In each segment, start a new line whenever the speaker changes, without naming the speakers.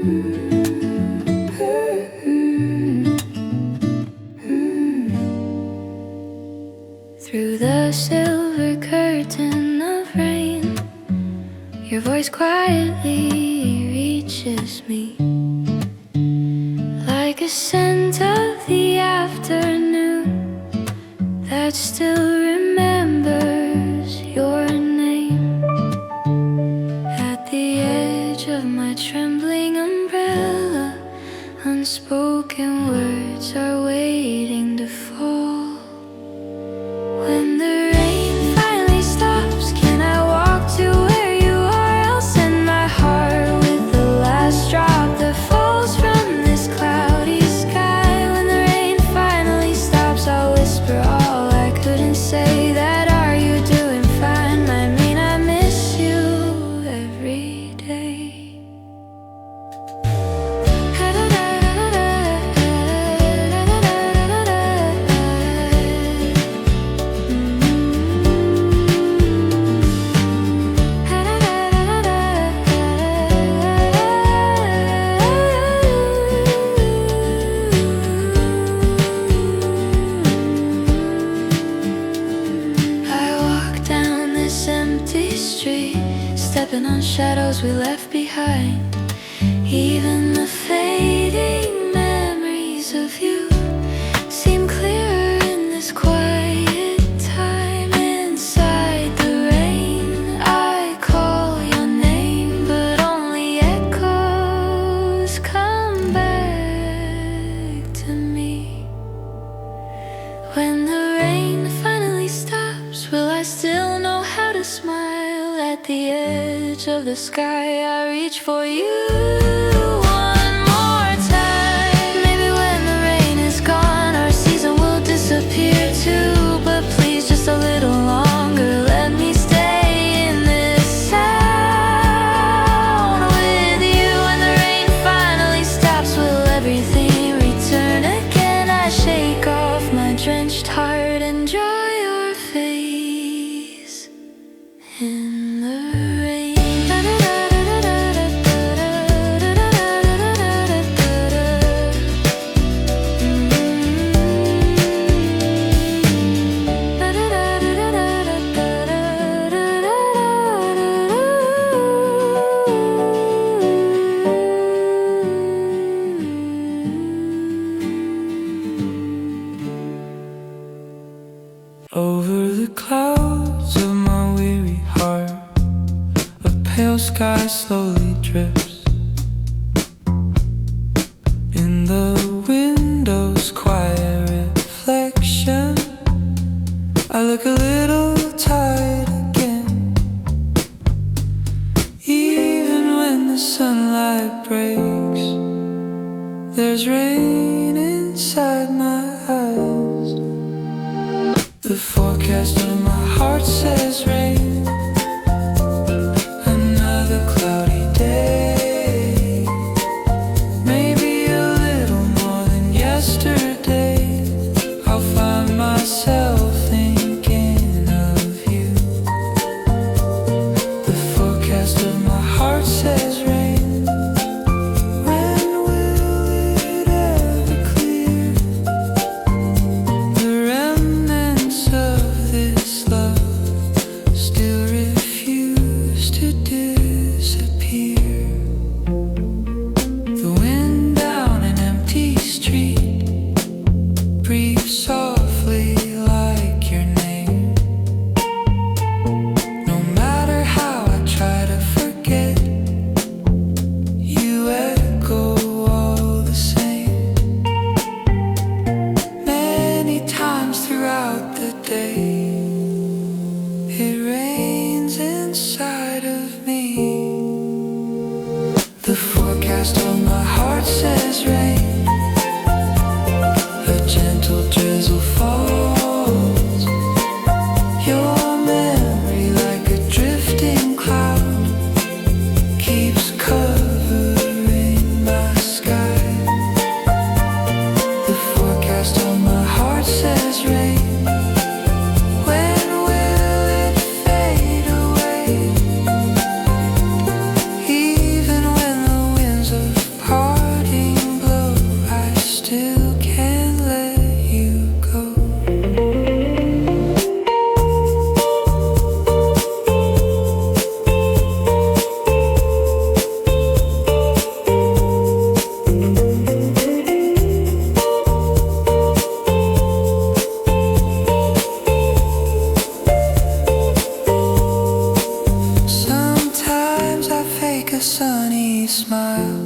Through the silver curtain of rain, your voice quietly reaches me, like a scent of the afternoon that still remembers your name. At the edge of my trembling umbrella, unspoken words are waiting to fall. When the rain finally stops, can I walk to where you are? I'll send my heart with the last drop that falls from this cloudy sky. When the rain finally stops, I'll whisper all I couldn't say. That are you doing fine? I mean, I miss you every day. Stepping on shadows we left behind. Even the fading memories of you seem clearer in this quiet time. Inside the rain I call your name, but only echoes come back to me. When the rain finally stops, will I still know how to smile? At the edge of the sky, I reach for you one more time. Maybe when the rain is gone, our season will disappear too. But please, just a little longer, let me stay in this sound with you. When the rain finally stops, will everything return again? I shake off my drenched heart and draw your face in the rain.
Over the clouds of my weary heart, a pale sky slowly drifts. In the window's quiet reflection, I look a little tired again. Even when the sunlight breaks, there's rain inside my eyes. The forecast on my heart says rain. Another cloudy day, maybe a little more than yesterday. I'll find myself thinking of you. The forecast of my heart says rain. When will it ever clear? The remnants of this love still refuse to disappear. The wind down an empty street breathes softly like your name. No matter how I try to forget, you echo all the same. Many times throughout the day, it rains inside of me. The forecast on my heart says rain. A gentle drizzle falls. Your memory, like a drifting cloud, keeps covering my sky. The forecast on my heart says rain. When will it fade away? Even when the winds of sunny smile,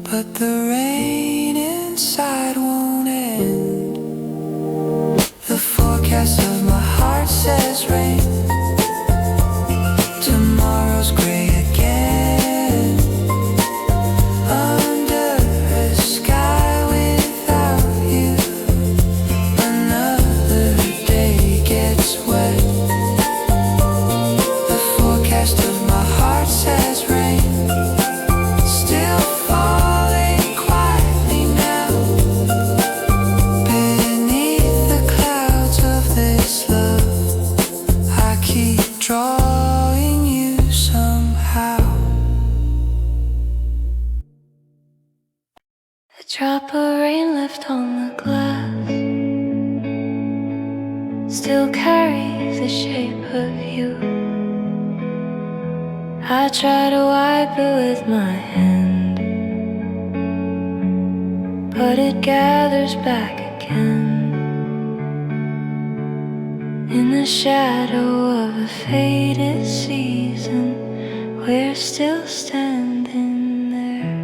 but the rain inside won't end. The forecast of my heart says rain. Tomorrow's gray again. Under a sky without you, another day gets wet. The forecast of my heart says rain. Still falling quietly now, beneath the clouds of this love. I keep drawing you somehow.
A drop of rain left on the glass still carries the shape of you. I try to wipe it with my hand, but it gathers back again in the shadow of a faded season. We're still standing there.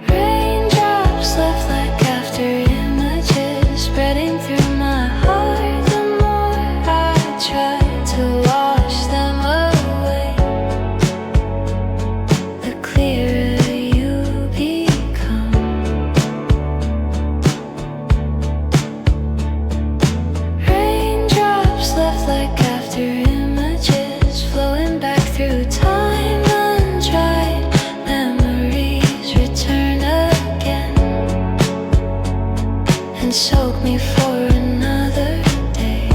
Raindrops left like afterimages, spreading through my heart. The more I try to wash them away, the clearer you become. Raindrops left like afterimages, flowing back through time. Undried memories return again and soak me for another day.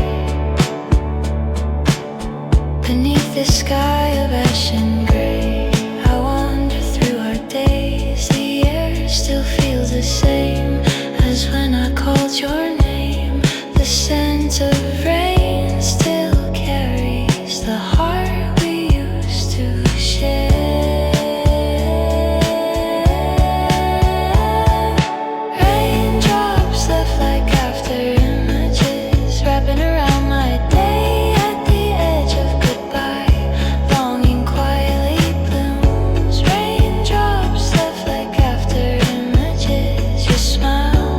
Beneath the sky of ash and gray, I wander through our days. The air still feels the same as when I called your name. The scent of rain still carries the heart we used to share. Raindrops left like afterimages, wrapping around my day. At the edge of goodbye, longing quietly blooms. Raindrops left like afterimages. Your smile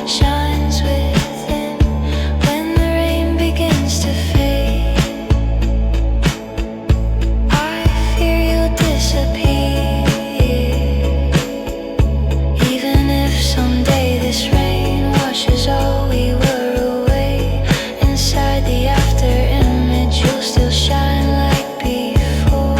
shines within when the rain begins to fade. I fear you'll disappear, even if someday this rain washes all we were away. Inside the after image, you'll still shine like before.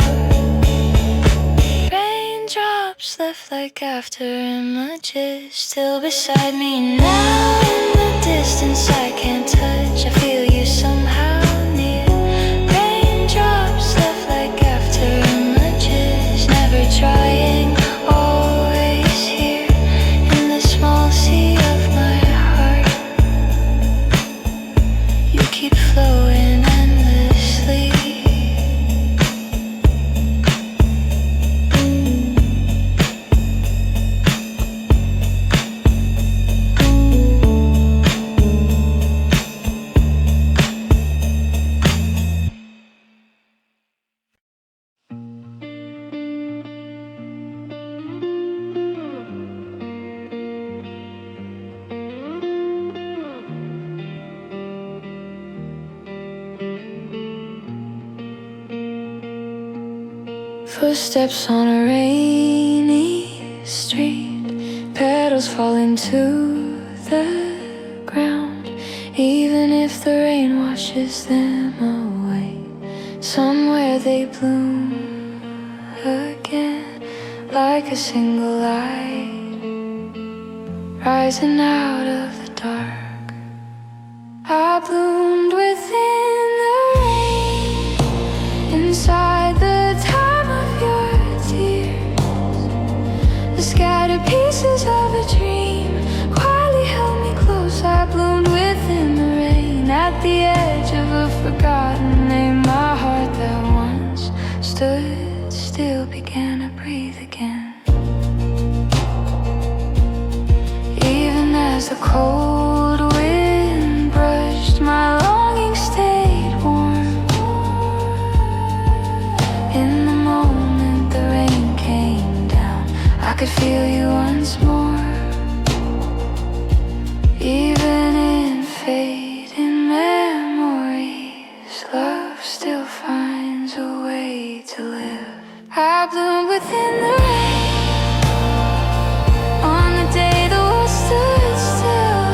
Raindrops left like after images, still beside me now. In the distance I can't touch, I feel you somehow near. Raindrops left like after images, never trying, always here in the small sea of my heart. You keep flowing endlessly. Footsteps on a rainy street, petals falling to the ground. Even if the rain washes them away, somewhere they bloom again, like a single light rising out of the dark. I bloomed within the rain, inside the time of your tears. The scattered pieces of a dream quietly held me close. I bloomed within the rain, at the edge of a forgotten name. My heart that once stood still began to breathe again. Even as the cold wind brushed my longing stayed warm. this love still finds a way to live. I bloom within the rain. On the day the world stood still,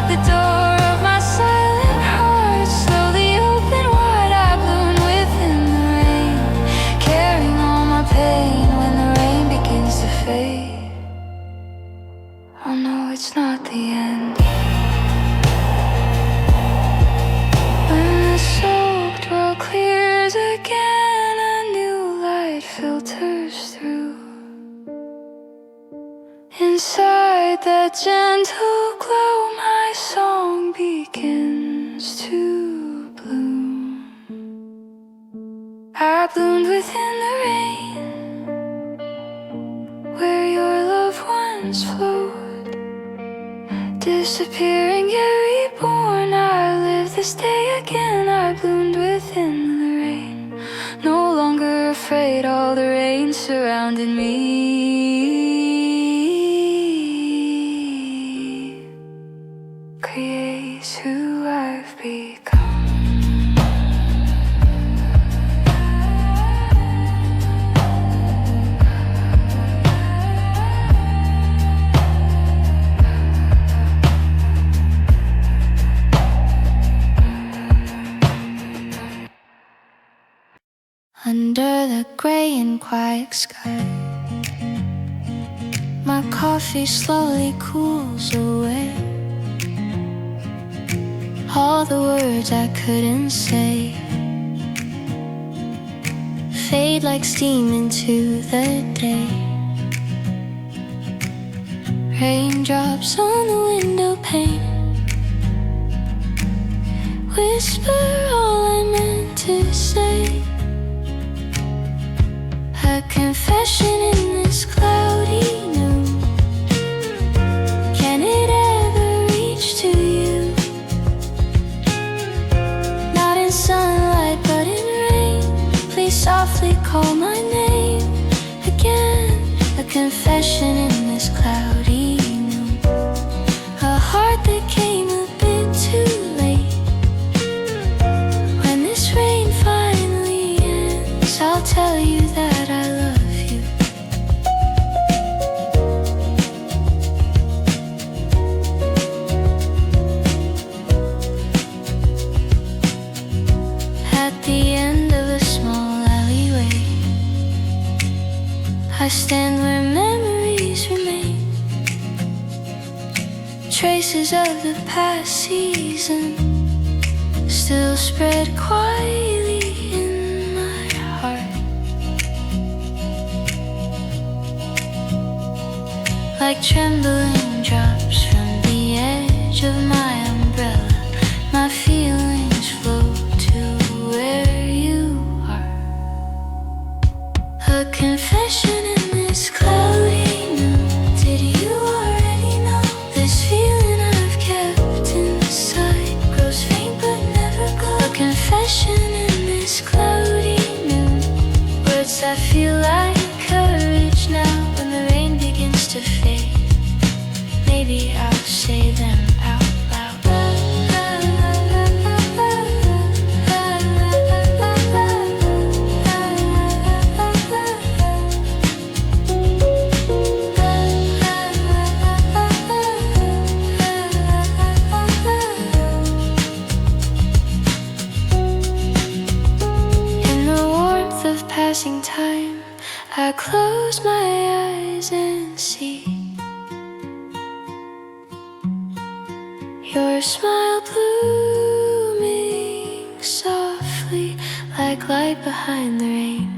the door of my silent heart slowly opened wide. I bloomed within the rain, carrying all my pain. When the rain begins to fade, oh no, it's not the end. When the soaked world clears again, a new light filters through. Inside that gentle glow, my song begins to bloom. I bloomed within the rain, where your loved ones flowed, disappearing yet reborn. I live this day again. I bloomed within the rain, no longer afraid. All the rain surrounded me creates who I've become. Under the gray and quiet sky, my coffee slowly cools away. All the words I couldn't say fade like steam into the day. Raindrops on the window pane whisper all I meant to say. A confession in this cloudy noon. Can it ever reach to you? Not in sunlight but in rain. Please softly call my name again. A confession in this cloudy noon. A heart that came a bit too late. When this rain finally ends, I'll tell you that I love you. At the end of a small alleyway, I stand where memories remain. Traces of the past season still spread quietly in my heart. Like trembling drops from the edge of my umbrella, my feelings flow to where you are. A confession in this cloudy noon. Did you already know this feeling I've kept inside grows faint but never goes? A confession in this cloudy noon. Words that feel like courage now. When the rain begins to fade, maybe I'll say them out loud. In the warmth of passing time, I close my eyes and see your smile blooming softly like light behind the rain.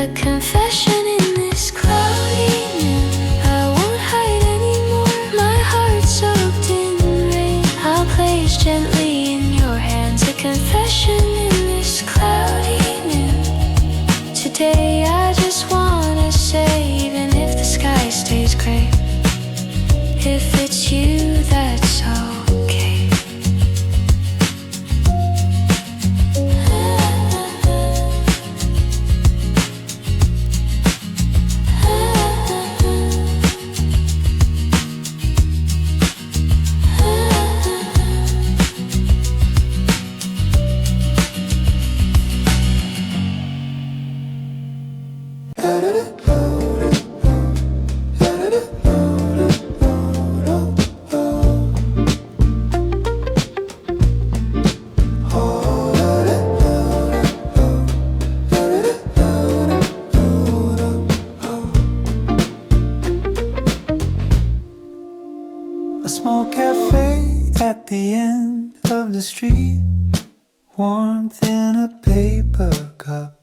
A confession in this cloudy noon. I won't hide anymore, my heart soaked in rain. I'll place gently in your hands. A confession in this cloudy noon. Today I just wanna say, even if the sky stays gray, if it's you, that's okay.
the end of the street, warmth in a paper cup.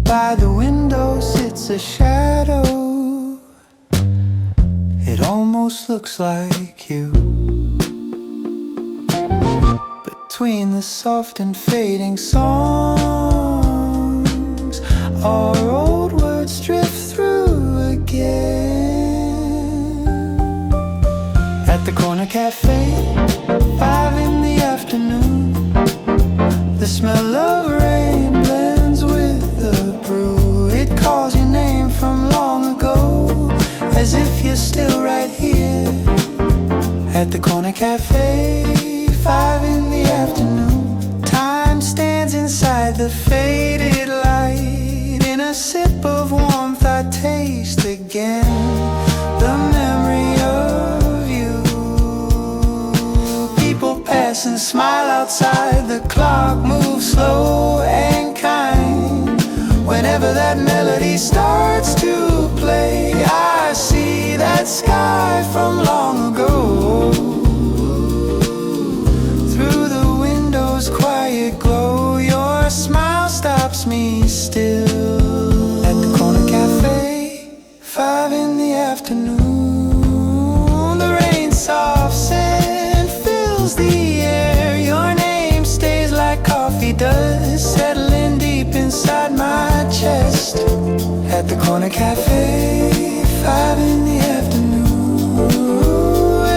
By the window sits a shadow. It almost looks like you. Between the soft and fading songs, our old words drift through again. At the corner cafe, 5 in the afternoon, the smell of rain blends with the brew. It calls your name from long ago, as if you're still right here. At the corner cafe, 5 in the afternoon, time stands inside the faded light. In a sip of warmth I taste again the memory of you. People pass and smile outside, the clock moves slow and kind. Whenever that melody starts to play, I see that sky from long ago. Through the window's quiet glow, your smile stops me still. At the corner cafe, 5 in the afternoon, the rain softens and fills the air. Your name stays like coffee does, settling deep inside my chest. At the corner cafe, 5 in the afternoon,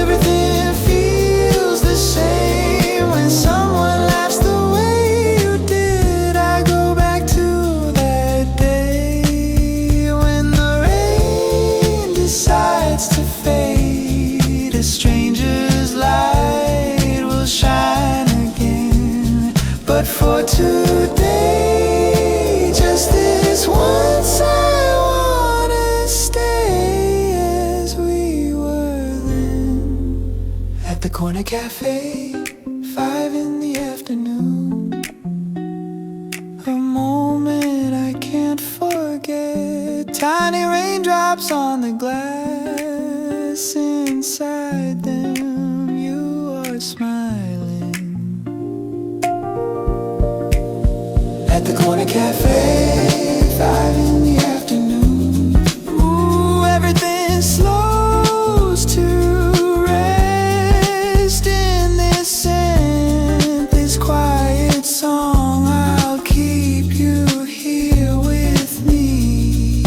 everything feels the same. When someone laughs the way you did, I go back to that day when the rain decides to fade. A stranger's light will shine again. But for today, just this once, I wanna stay as we were then. At the corner cafe, 5 in the afternoon, a moment I can't forget. Tiny raindrops on the glass, inside them you are smiling. At the corner cafe, 5 in the afternoon, ooh, everything slows to rest in this scent, this quiet song. I'll keep you here with me.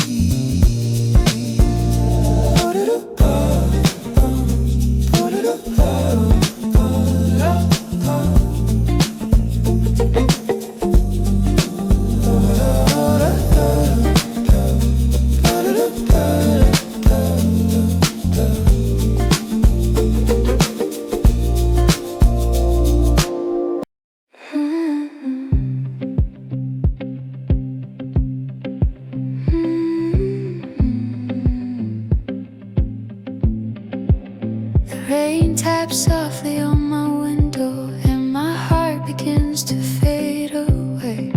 The rain taps softly on my window, and my heart begins to fade away.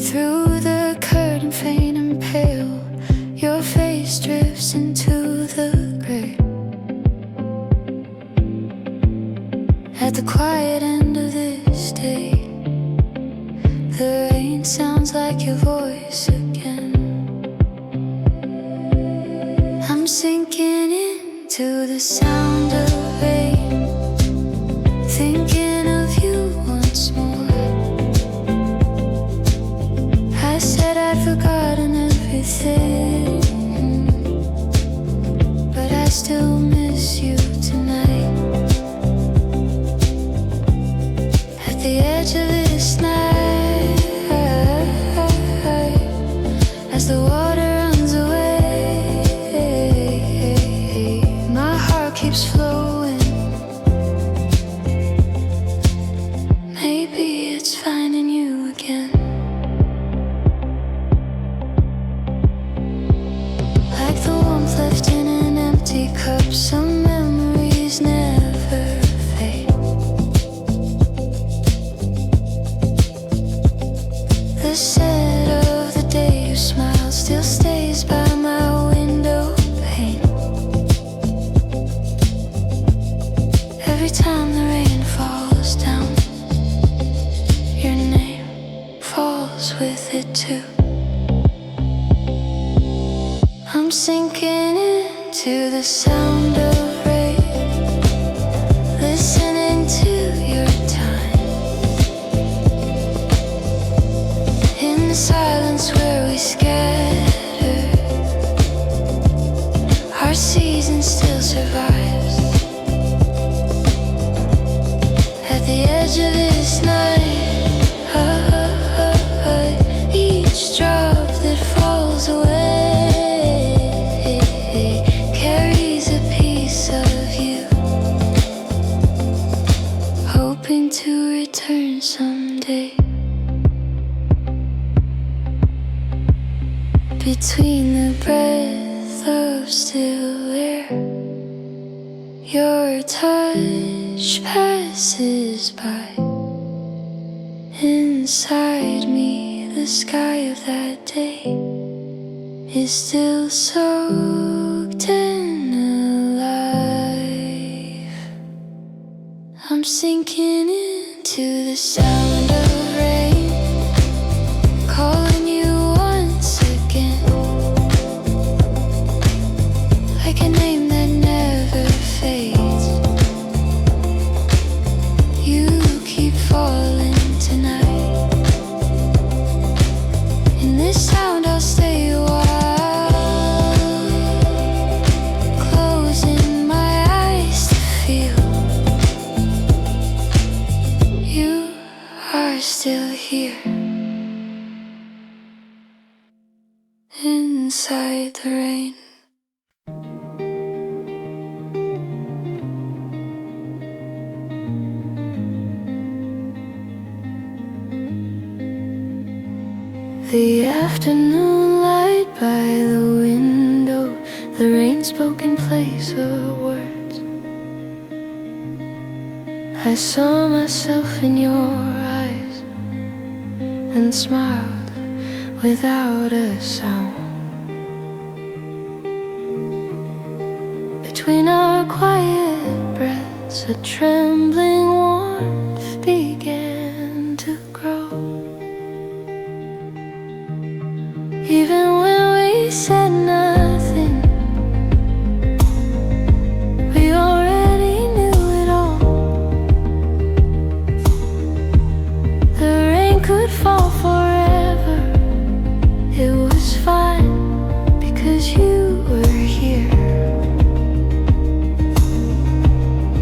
Through the curtain, faint and pale, your face drifts into the gray. At the quiet end of this day, the rain sounds like your voice again. I'm sinking into the sound of rain, thinking of you once more. I said I'd forgotten everything, but I still miss you tonight. At the edge of this night, as the water runs away, my heart keeps flowing. Maybe it's finding you again. Like the warmth left in an empty cup, some memories never fade. The set of the day you smiled still stays by my window pane. to the sound of rain, listening to your time, in the silence where we scatter, our season still survives. At the edge of this night, each drop that falls away carries a piece of you, hoping to return someday. Between the breath of still air, your touch passes by. Inside me, the sky of that day is still soaked and alive. I'm sinking into the sound of rain, calling you once again, like a name that never fades. You keep falling tonight. In this sound I'll stay a while, closing my eyes to feel you are still here, inside the rain. The afternoon light by the window, the rain-spoken place of words. I saw myself in your eyes and smiled without a sound. Between our quiet breaths, a trembling warmth began to grow. Even when we said nothing, we already knew it all. The rain could fall forever, it was fine because you were here.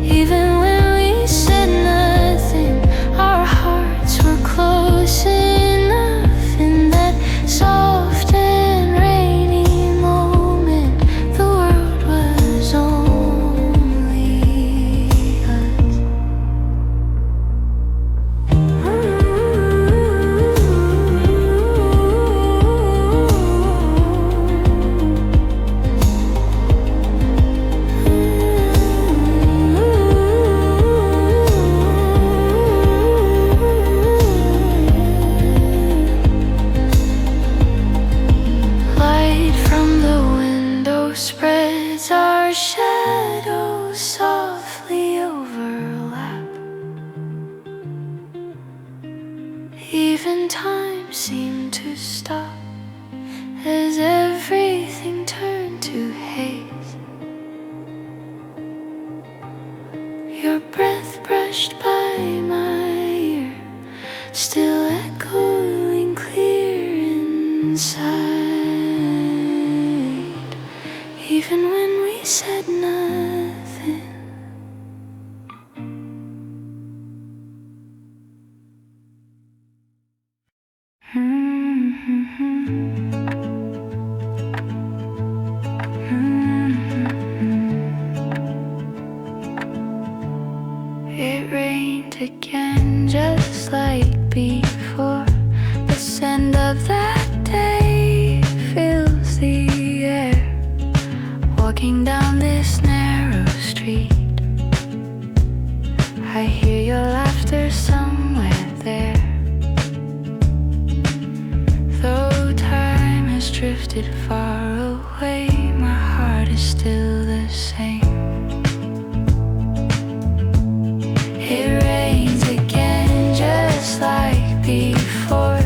Even when we said nothing, our hearts were close enough in that soft and rainy moment. The world was only us. Light from the window spreads, our shadows softly overlap. Even time seemed to stop as everything turned to haze. Your breath brushed by my ear, still echoing clear inside. Even when we said nothing. It rained again, just like before. The scent of that day fills the air. Walking down this narrow street, I hear your laughter somewhere there. Though time has drifted far away, my heart is still the same. It rains again, just like before,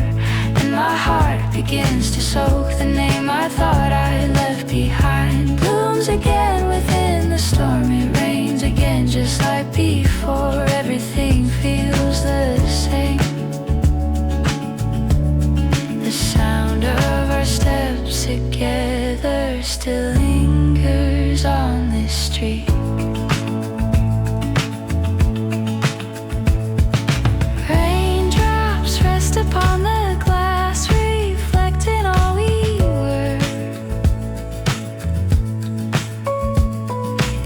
and my heart begins to soak the name I thought I left behind. Blooms again within the storm. It rains again just like before. Everything feels the same. The sound of our steps together still lingers on this street. Raindrops rest upon the glass, reflecting all we were.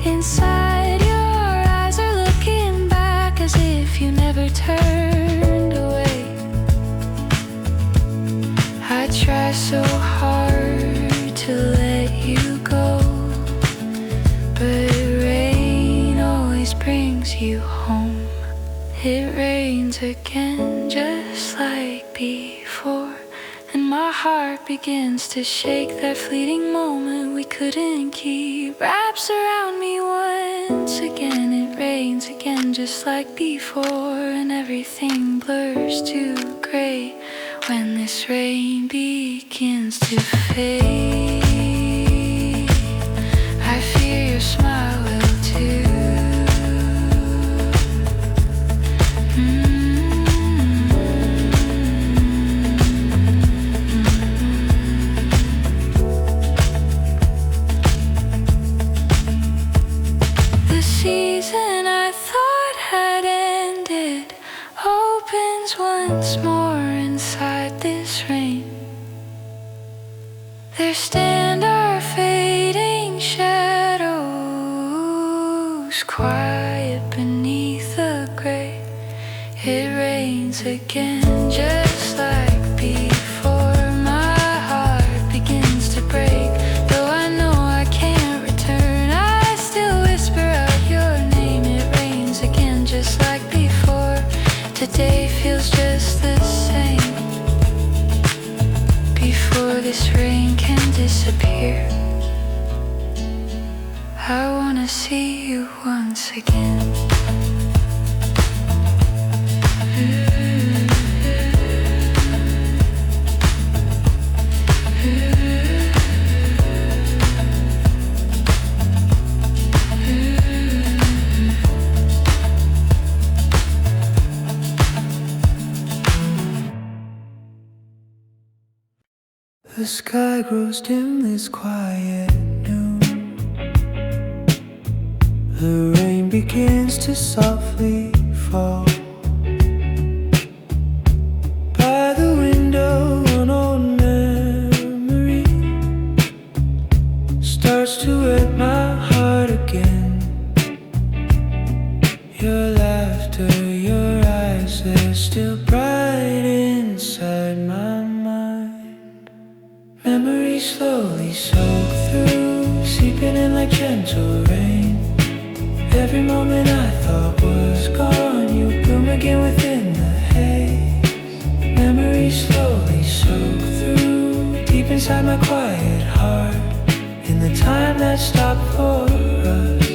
Inside your eyes are looking back as if you never turned away. I try so hard to let you go, but rain always brings you home. It rains again just like before, and my heart begins to shake. That fleeting moment we couldn't keep wraps around me once again. It rains again just like before, and everything blurs to gray when this rain begins to fade. I fear your smile will too. The season I thought had ended opens once more inside this rain. There stand our fading shadows, quiet beneath the gray. It rains again just like before. My heart begins to break. Though I know I can't return, I still whisper out your name. It rains again just like before. Today feels just the same. Before this rain can disappear, I wanna see you once again.
The sky grows dim this quiet noon. The rain begins to softly fall. By the window an old memory starts to wet my heart again. Your laughter, your eyes, they're still bright inside my mind. Memories slowly soak through, seeping in like gentle rain. Every moment I thought was gone, you bloom again within the haze. Memories slowly soak through, deep inside my quiet heart. In the time that stopped for us,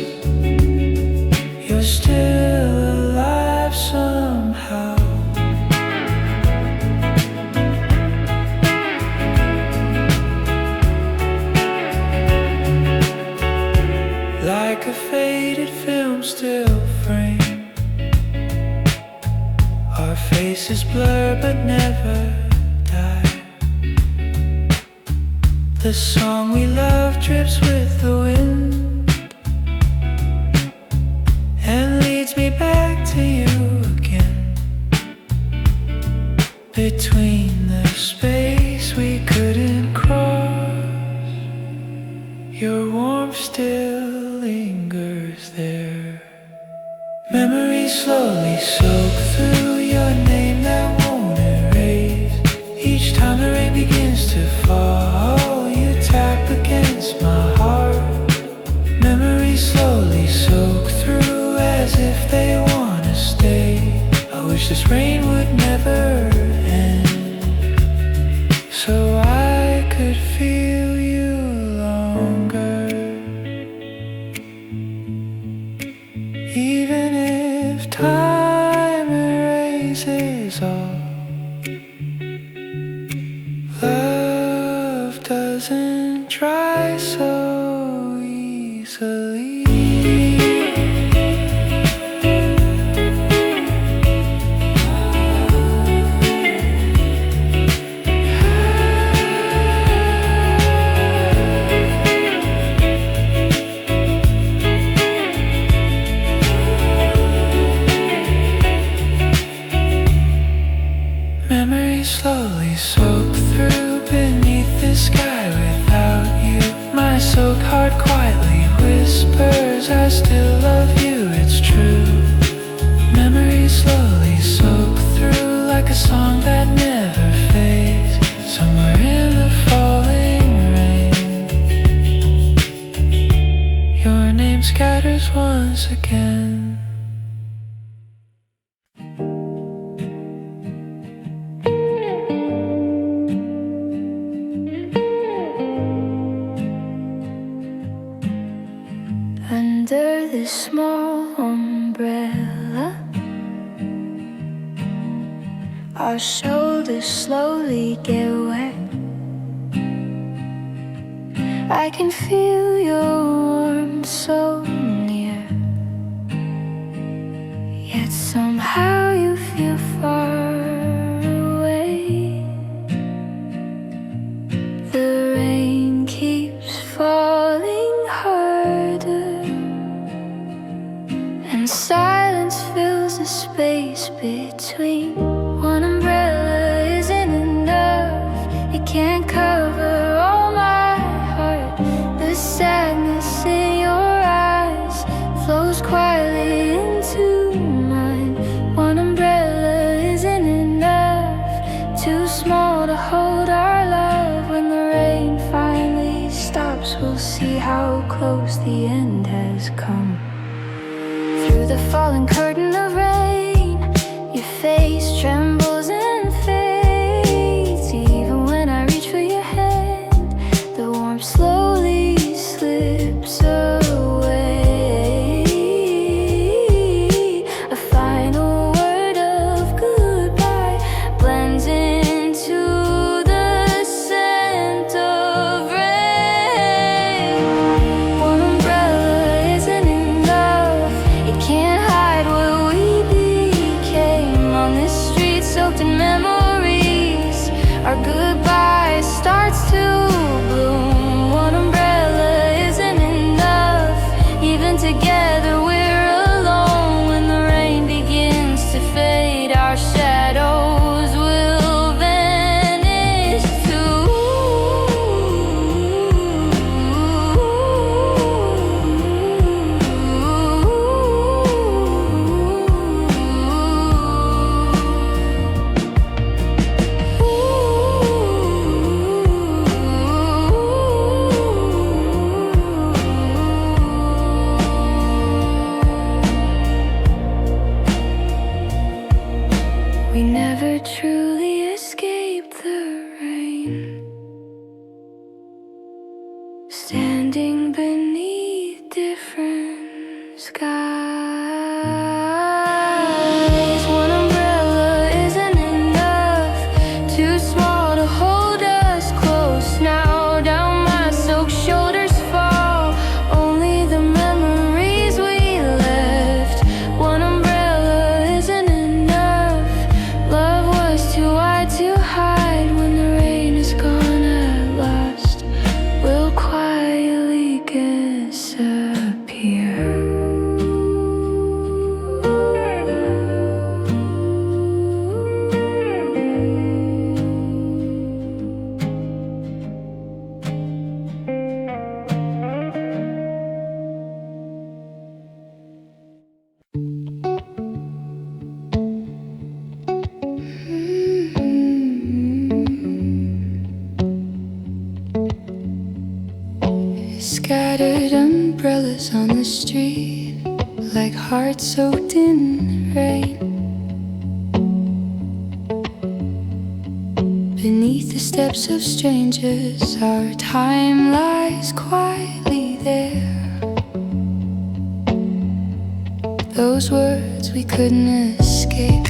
you're still alive somehow. Like a faded film still frame, our faces blur but never die. The song we love drips with the wind and leads me back to you again. Between the space we couldn't cross, your warmth still lingers there. Memories slowly soak through, your name that won't erase. Each time the rain begins to fall, you tap against my heart. Memories slowly soak through, as if they wanna stay. I wish this rain would never end, so I could feel you longer. Even if time erases all, love doesn't dry so easily. Memories slowly soak through beneath the sky without you. My soaked heart quietly whispers, I still love you, it's true. Memories slowly soak through like a song that never fades. Somewhere in the falling rain, your name scatters once again.
Under this small umbrella, our shoulders slowly get wet. I can feel your warmth so near, yet somehow you feel far away. The rain keeps falling harder, and silence fills the space between. One umbrella isn't enough, it can't cover all my heart. The sadness in your eyes flows quietly into mine. One umbrella isn't enough, too small to hold our love. When the rain finally stops, we'll see how close the end has come. Through the falling curtain of rain, your face trembles and fades. Even when I reach for your hand, the warmth slowly slips away. A final word of goodbye blends into the scent of rain. One umbrella isn't enough, it can't hide what we became. On this street soaked in memories, our goodbye starts to bloom. One umbrella isn't enough, even together we're alone. When the rain begins to fade, our shadows will vanish too. We never truly escape the rain, standing beneath different skies. One umbrella isn't enough, too small to hold us close. Now down my soaked shoulders fall only the memories we left. One umbrella isn't enough, love was too wide to hide. When the rain is gone at last, we'll quietly disappear. Scattered umbrellas on the street, like hearts soaked in rain. Beneath the steps of strangers, our time lies quietly there. Those words we couldn't escape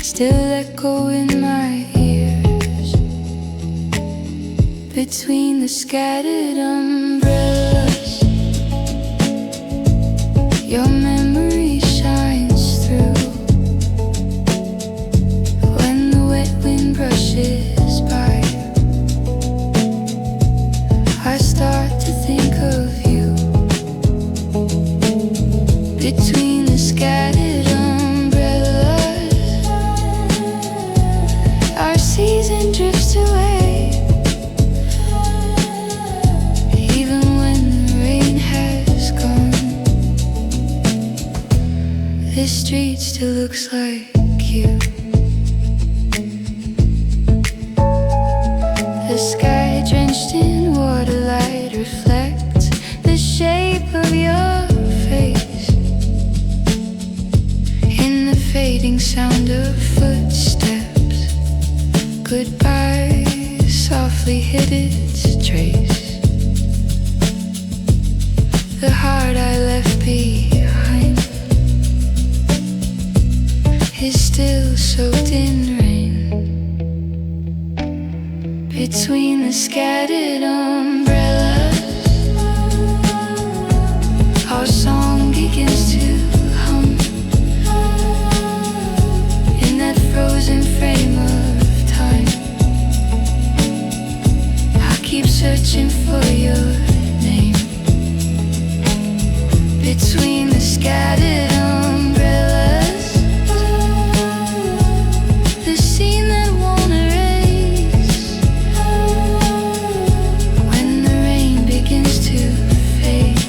still echo in my ears. between the scattered umbrellas. Your memory shines through when the wet wind brushes by. I start to think of you between the scattered umbrellas. Our season drifts away, even when the rain has gone. This street still looks like you. The sky drenched in water light reflects the shape of your face in the fading sound of footsteps. Goodbye softly hit its trace. The heart I left behind is still soaked in rain. Between the scattered umbrellas, our song begins to hum in that frozen frame of time. I keep searching for your name. Between the scattered umbrellas, the scene that won't erase. When the rain begins to fade,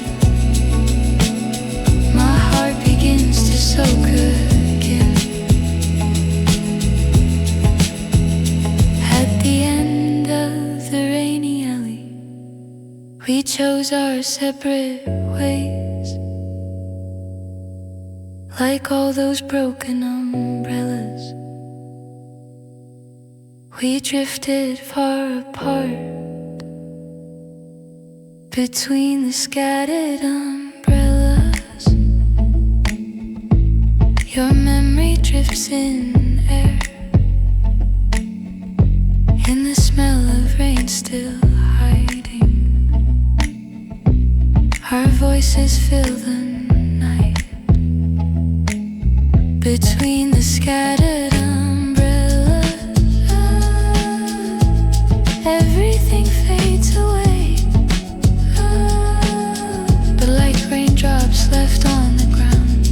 my heart begins to soak again. At the end of the rainy alley, we chose our separate ways. Like all those broken umbrellas, we drifted far apart. Between the scattered umbrellas, your memory drifts in air, in the smell of rain still hiding. Our voices fill the night. Between the scattered umbrellas, everything fades away, but like raindrops left on the ground,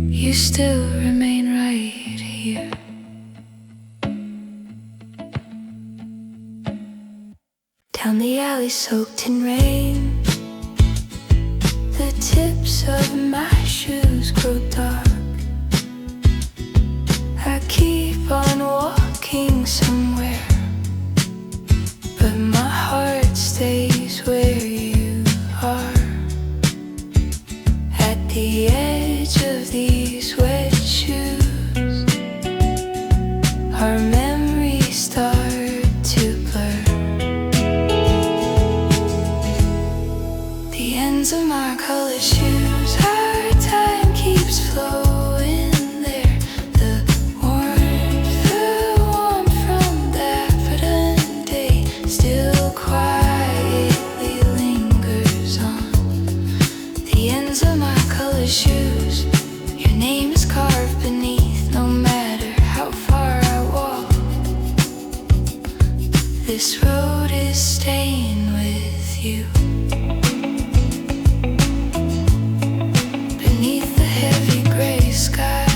you still remain right here. Down the alley soaked in rain, the tips of my shoes grow dark. I keep on walking somewhere, but my heart stays where you are. At the edge of these wet shoes, our memories start to blur. The ends of my colored shoes, our time keeps flowing there. The warmth from that daffodil day still quietly lingers on. The ends of my colored shoes, your name is carved beneath. No matter how far I walk, this road is staying with you. Beneath the heavy gray sky,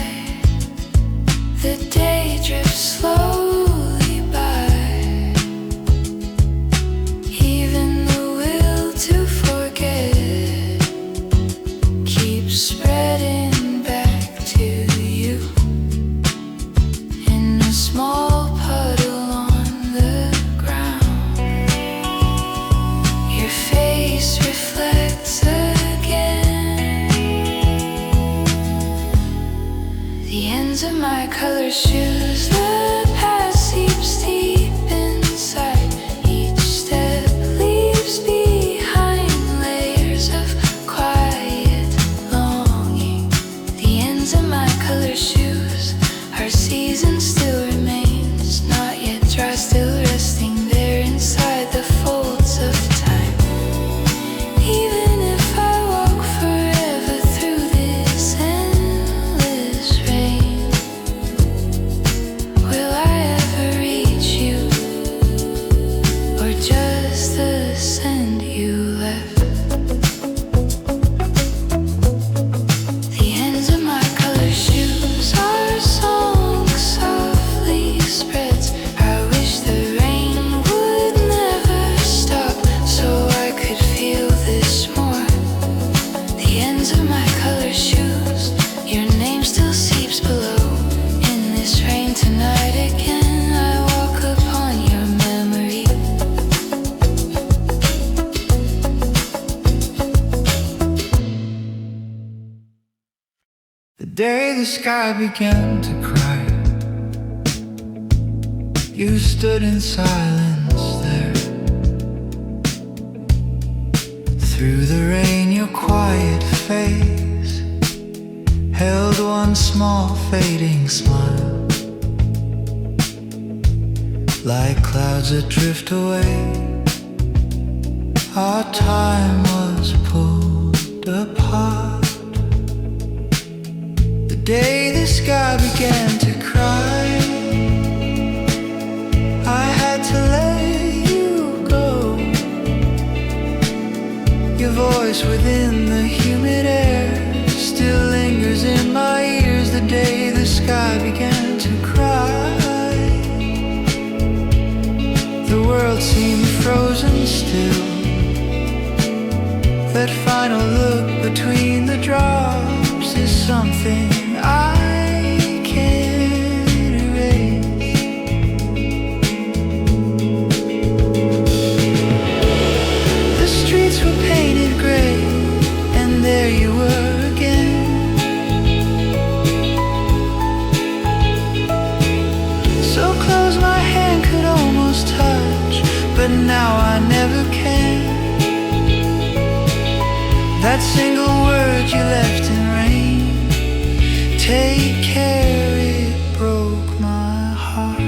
the day drifts slowly by. Even the will to forget keeps spreading back to you in a small puddle on the ground. Your face reflects again. The ends of my colored shoes, the past seeps deep inside. Each step leaves behind layers of quiet longing. The ends of my colored shoes, our season still remains, not yet dry, still
day the sky began to cry, you stood in silence there. Through the rain your quiet face held one small fading smile, like clouds that drift away. Our time was pulled apart. The day the sky began to cry, I had to let you go. Your voice within the humid air still lingers in my ears. The day the sky began to cry, the world seemed frozen still. That final look between the drops is something I can't erase. The streets were painted gray, and there you were again. So close my hand could almost touch, but now I never can. That single word you left in rain, take care, it broke my heart.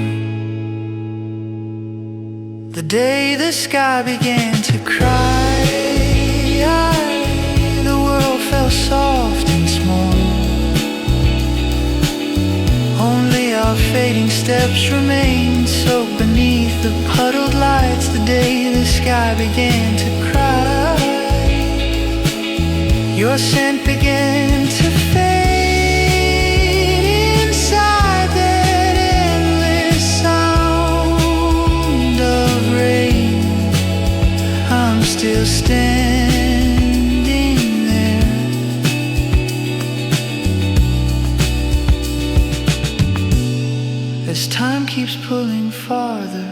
The day the sky began to cry, the world felt soft and small. Only our fading steps remained soaked beneath the puddled lights. The day the sky began to cry, your scent began to fade inside that endless sound of rain. I'm still standing there. As time keeps pulling farther,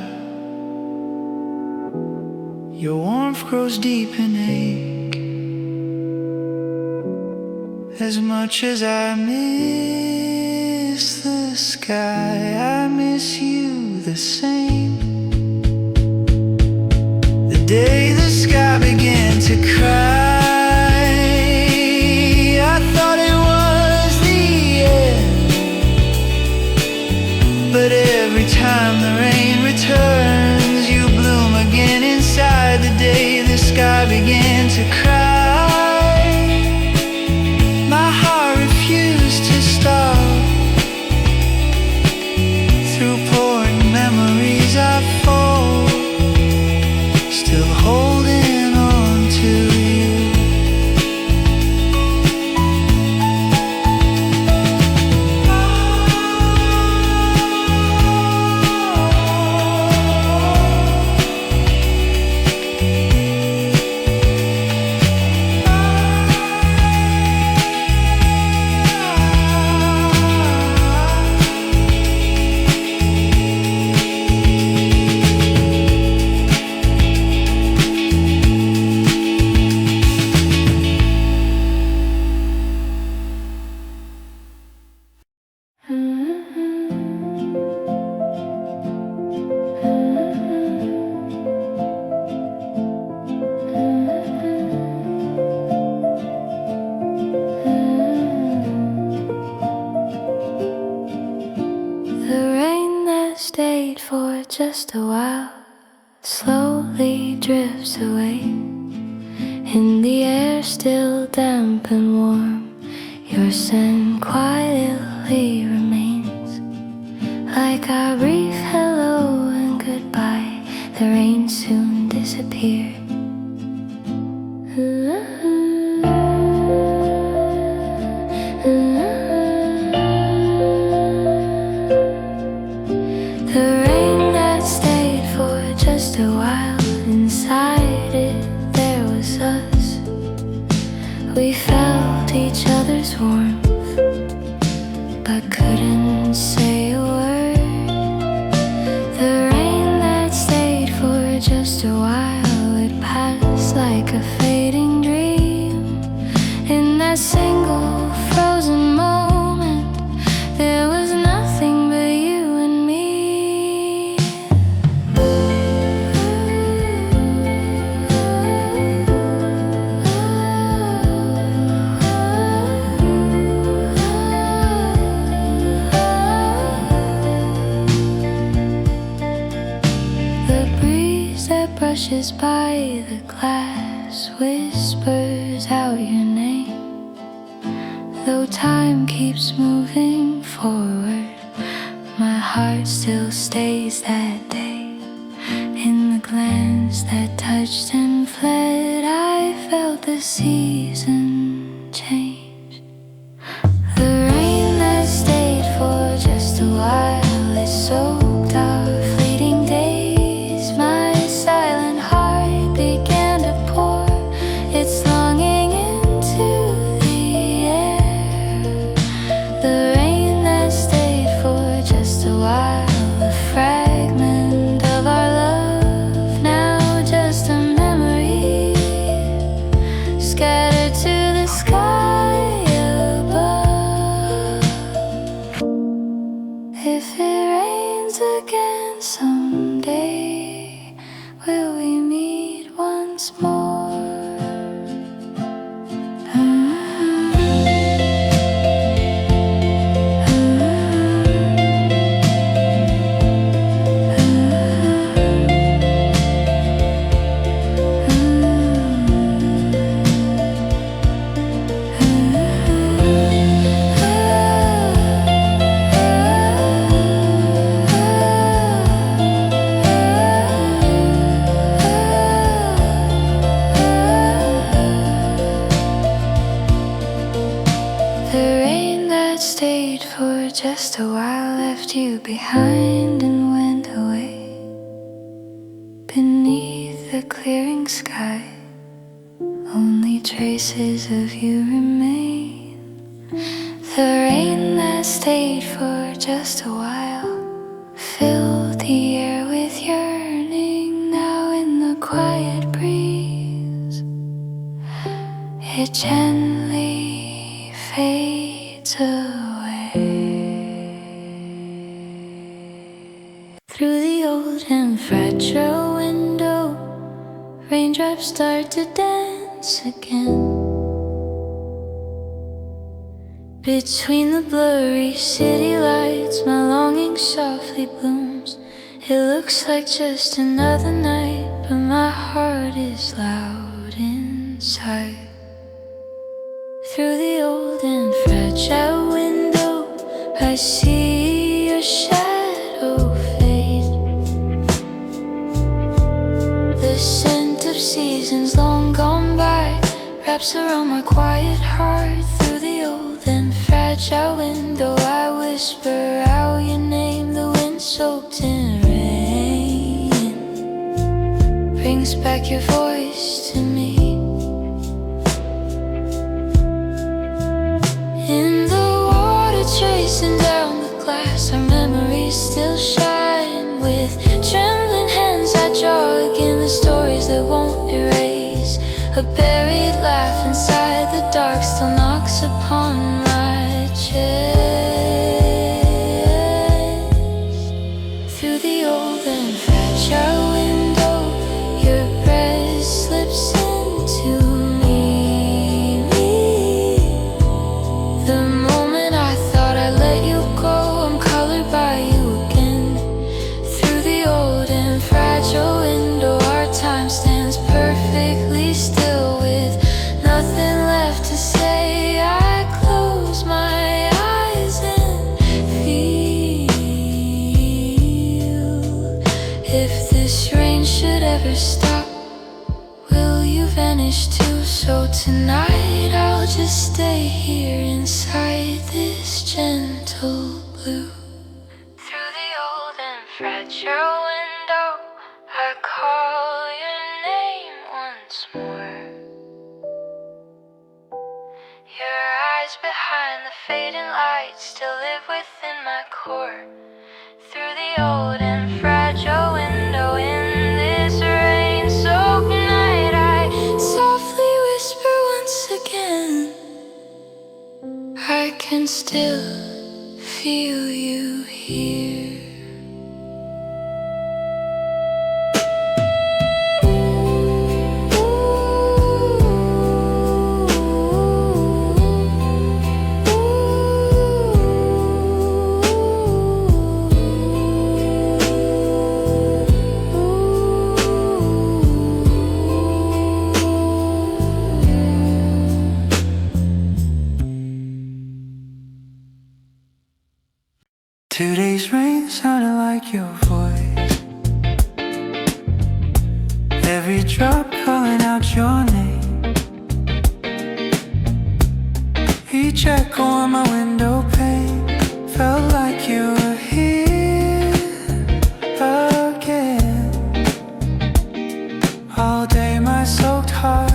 your warmth grows deep in ache. As much as I miss the sky, I miss you the same. The day the sky began to cry, I thought it was the end. But every time the rain returns, you bloom again inside. The day the sky began to cry, just a while slowly drifts away. In the air still damp and warm, your scent quietly remains. Like our brief hello and goodbye, the rain soon disappeared. We felt each other's warmth, but couldn't say a word. The rain that stayed for just a while, it passed like a fading dream. In that single frozen moment,
Afterimages by the glass whispers out your name. Though time keeps moving forward, my heart still stays that day. In the glance that touched and fled, I felt the season change. The rain that stayed for just a while, it soaked our fleeting days. My silent heart began to pour its longing into the air. The rain that stayed for just a while, a fragment of our love, now just a memory, scattered to the sky above. If it rains again someday, will we meet once more? Just a while left you behind and went away. Beneath the clearing sky, only traces of you remain. The rain that stayed for just a while filled the air with yearning. Now in the quiet breeze, it gently fades away. Through the old and fragile window, raindrops start to dance again. Between the blurry city lights, my longing softly blooms. It looks like just another night, but my heart is loud inside. Through the old and fragile window, I see your shadow fade. The scent of seasons long gone by wraps around my quiet heart. Through the old and fragile window, I whisper out your name. The wind soaked in rain brings back your voice to me. In the water chasing down the glass, our memories still shine. With trembling hands I draw again the stories that won't erase. A buried laugh inside the dark still knocks upon my chest. Through the old and fragile window, your breath slips into me. The moment I thought I'd let you go, I'm colored by you again. Through the old and fragile window, our time stands perfectly still. With nothing left to say, I close my eyes and feel. If this rain should ever stop, will you vanish too? So tonight I'll just stay here inside this gentle blue. Through the old and fragile window, I call your name once more. Your eyes behind the fading lights still live within my core. Through the old and fragile window, in this rain-soaked night, I softly whisper once again, I can still feel you here.
sounded like your voice. Every drop calling out your name. Each echo on my window pane felt like you were here again. All day my soaked heart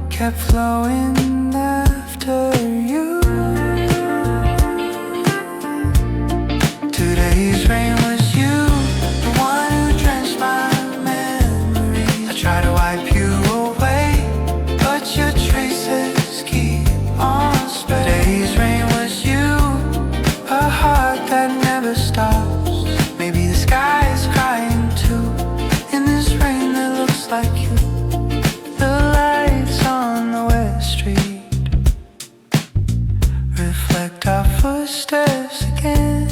kept flowing after you. Today's rain was you, the one who drenched my memories. I try to wipe you away, but your traces keep on spreading. Today's rain was you, a heart that never stops. Maybe the sky is crying too, in this rain that looks like you. The lights on the West Street reflect our footsteps again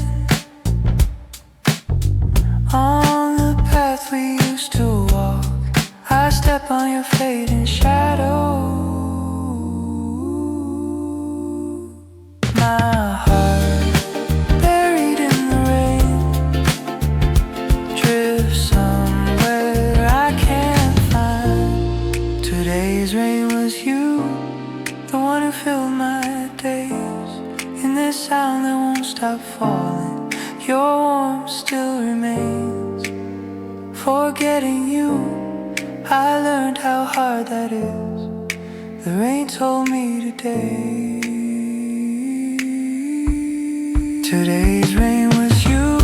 on the path we used to walk. I step on your fading shadow. My heart buried in the rain drifts somewhere I can't find. Today's rain was you, the one who filled my days. In this sound that won't stop falling, your warmth still remains. Forgetting you, I learned how hard that is. The rain told me today. Today's rain was you.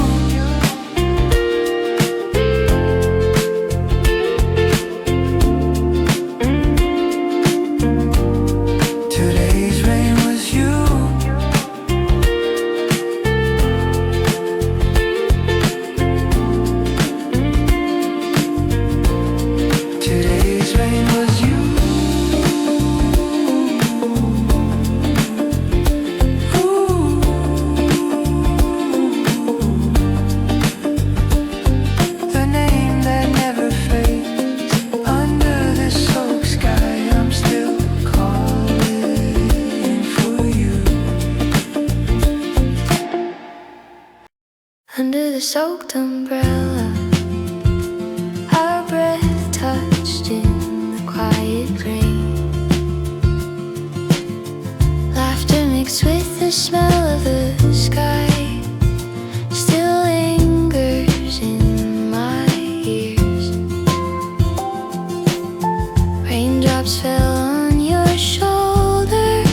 Today's rain was you. Today's rain was you. Ooh. The name that never fades. Under the soaked sky, I'm still calling for you.
Under the soaked umbrella, our breath touched in the quiet rain. Laughter mixed with the smell of the sky still lingers in my ears. Raindrops fell on your shoulder.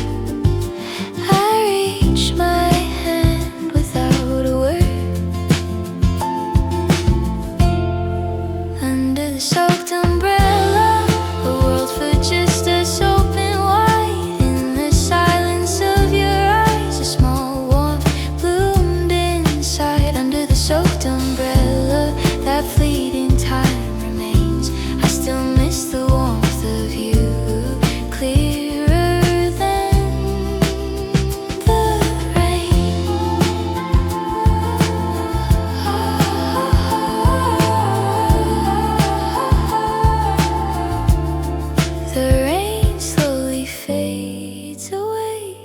I reached my hand without a word. Under the soaked umbrella, a world for just us open wide. In the silence of your eyes, a small warmth bloomed inside. Under the soaked umbrella, that fleeting time remains. I still miss the warmth of you, clearer than the rain. The rain slowly fades away.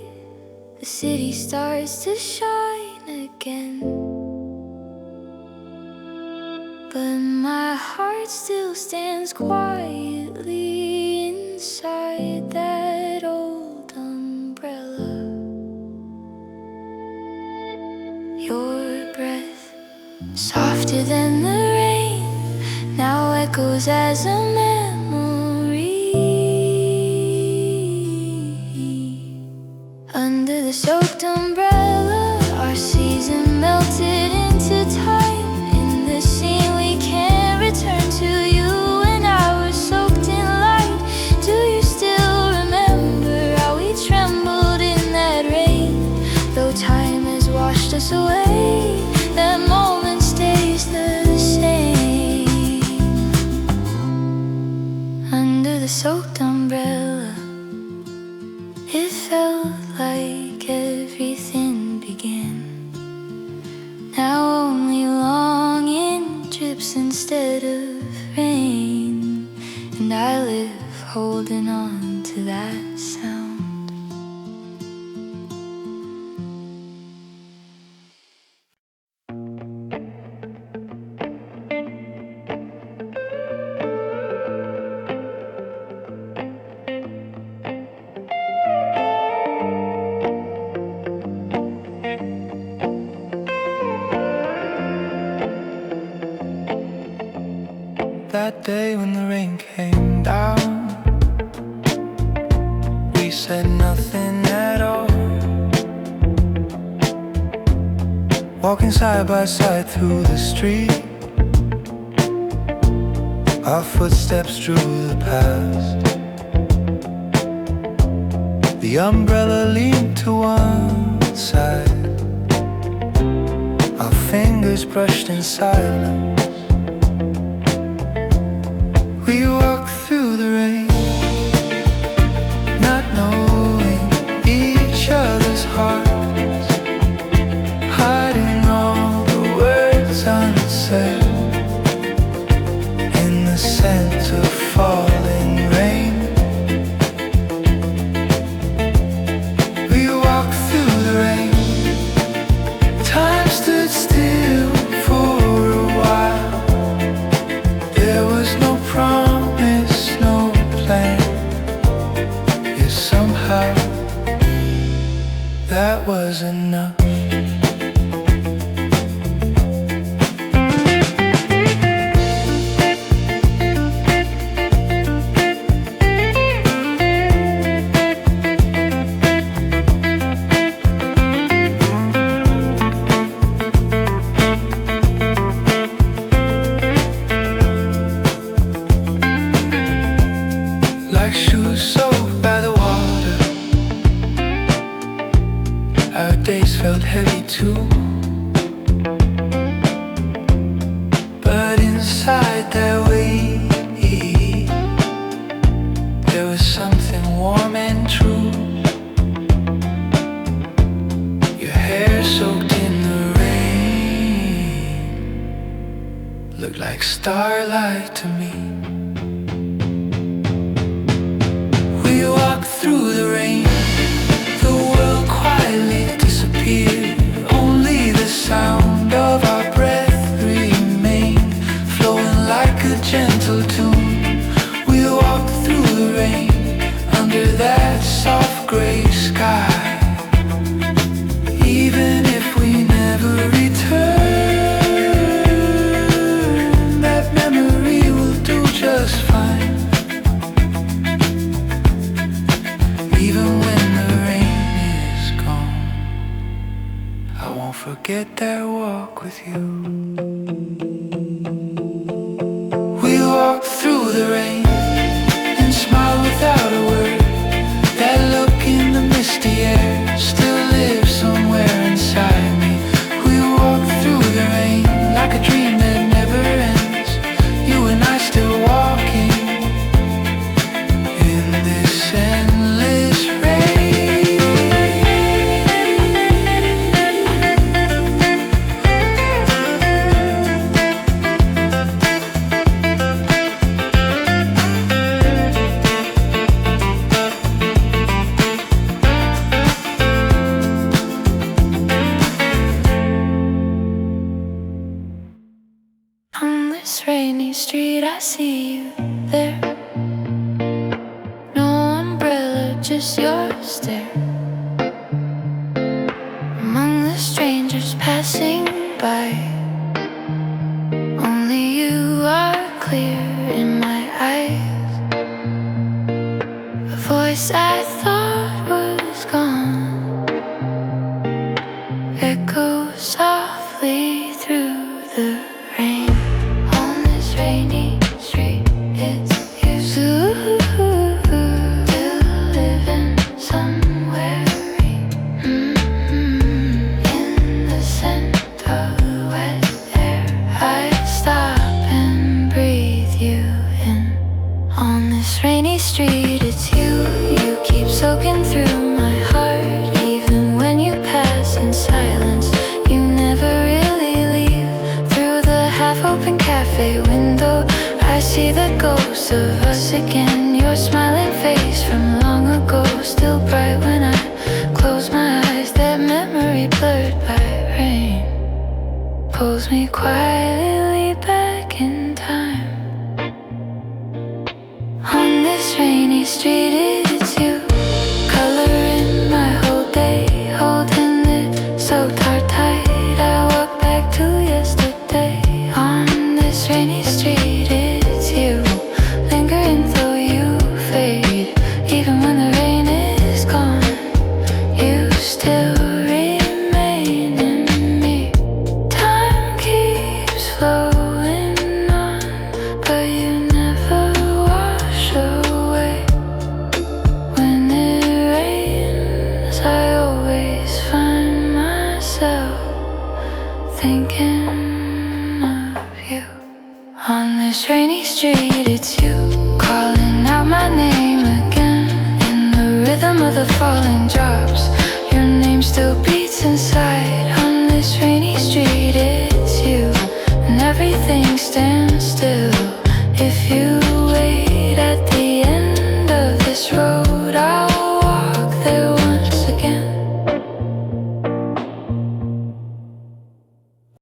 The city starts to shine again. But my heart still stands quietly inside that old umbrella. Your breath, softer than the rain, now echoes as a memory. Under the soaked umbrella, our season melted into time. In the scene we can't return to, you and I were soaked in light. Do you still remember how we trembled in that rain? Though time has washed us away, that moment stays the same. Under the soaked umbrella, it felt like everything began. Now only longing drips instead of rain, and I live holding on to that sound.
that day when the rain came down, we said nothing at all, walking side by side through the street. Our footsteps drew the past. The umbrella leaned to one side. Our fingers brushed in silence. We walked through the rain, not knowing each other's hearts, hiding all the words unsaid in the scent of falling rain. We walked through the rain. Time stood still for a while. There was no promise, no plan. Yet somehow that was enough. Like shoes soaked by the water, our days felt heavy too. But inside that weight, there was something warm and true. Your hair soaked in the rain looked like starlight to me. We walked through the rain, the world quietly disappeared. Only the sound of our breath remained, flowing like a gentle tune. We walked through the rain, under that soft gray sky. Even if we never return, that memory will do just fine. Even when the rain is gone, I won't forget that walk with you. We walked through the rain and smiled without a word. That look in the misty air still lives somewhere inside me. We walked through the rain like a dream that never ends. You and I still walking in this endless rain. On this rainy street I see you there. No umbrella, just your stare. Among the strangers passing by, only you are clear in my eyes. A voice I thought was gone echoes softly through the rain. On this rainy street, it's you still living somewhere in the scent of wet air. I stop and breathe you in. On this rainy street, it's you. You keep soaking through my heart, even when you pass in silence. You never really leave. Through the half-open cafe window, I see the ghost of us again. Your smiling face from long ago, still bright when I close my eyes. That memory blurred by rain pulls me quietly back in time. On this rainy street, it's you, coloring my whole day, holding it so tight. I walk back to yesterday. On this rainy street, it's you.
falling drops.